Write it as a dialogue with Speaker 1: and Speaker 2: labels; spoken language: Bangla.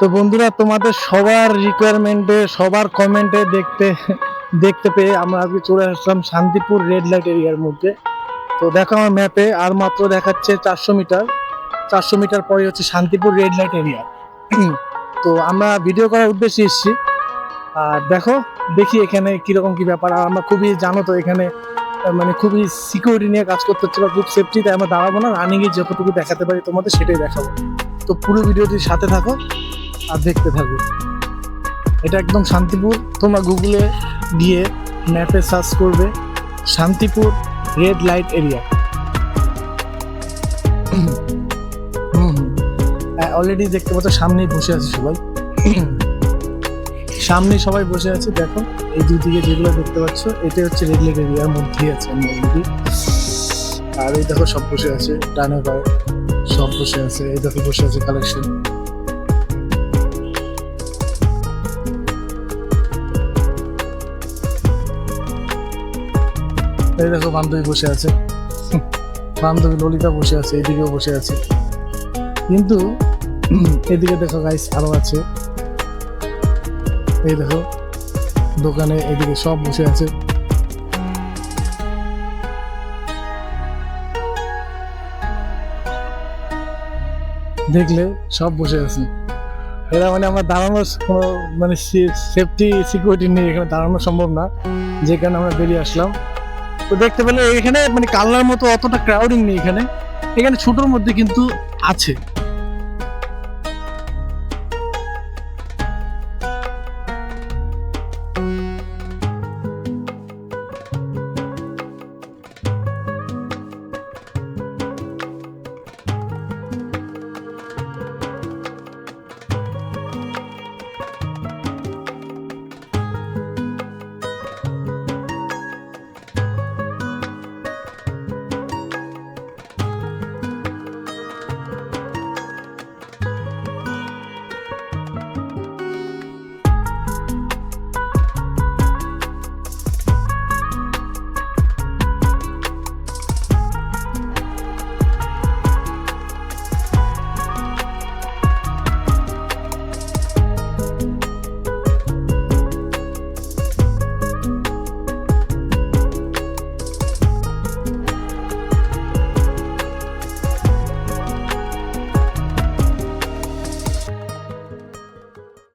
Speaker 1: তো বন্ধুরা, তোমাদের সবার রিকোয়ারমেন্টে, সবার কমেন্টে দেখতে পেয়ে আমরা আজকে চলে আসলাম শান্তিপুর রেড লাইট এরিয়ার মধ্যে। তো দেখো আমার ম্যাপে আর মাত্র দেখাচ্ছে 400 মিটার। 400 মিটার পরে হচ্ছে শান্তিপুর রেড লাইট এরিয়া। তো আমরা ভিডিও করার উদ্দেশ্যে এসেছি। আর দেখি এখানে কিরকম কি ব্যাপার। আর আমরা খুবই জানো তো এখানে মানে খুবই সিকিউরিটি নিয়ে কাজ করতে হচ্ছে বা খুব সেফটি, তাই আমরা দাঁড়াবো না, রানিংয়ে যতটুকু দেখাতে পারি তোমাদের সেটাই দেখাবো। তো পুরো ভিডিওটির সাথে থাকো আর দেখতে থাকো। এটা একদম শান্তিপুর। তোমরা গুগলে গিয়ে ম্যাপে সার্চ করবে Shantipur red light area. Already দেখতে পাচ্ছ সামনেই বসে আছে সবাই। সামনেই সবাই বসে আছে। দেখো এই দুদিকে যেগুলো দেখতে পাচ্ছ এটাই হচ্ছে রেড লাইট এরিয়ার মধ্যেই আছে অলরেডি। আর এই দেখো সব বসে আছে, ডানে পায়ে সব বসে আছে। এই দেখো বসে আছে কালেকশন। এই দেখো বান্ধবী বসে আছে, বান্ধবী ললিতা বসে আছে, এদিকেও বসে আছে। কিন্তু এদিকে দেখো গাইস আরো আছে। এই দেখো দোকানে এদিকে সব বসে আছে। দেখলে সব বসে আছে। এরা মানে আমরা দাঁড়ানোর মানে সেফটি সিকিউরিটি নিয়ে এখানে দাঁড়ানো সম্ভব না, যে কারণে আমরা বেরিয়ে আসলাম। তো দেখতে পেলে এখানে মানে কালনার মতো অতটা ক্রাউডিং নেই এখানে। এখানে ছোটোর মধ্যে কিন্তু আছে।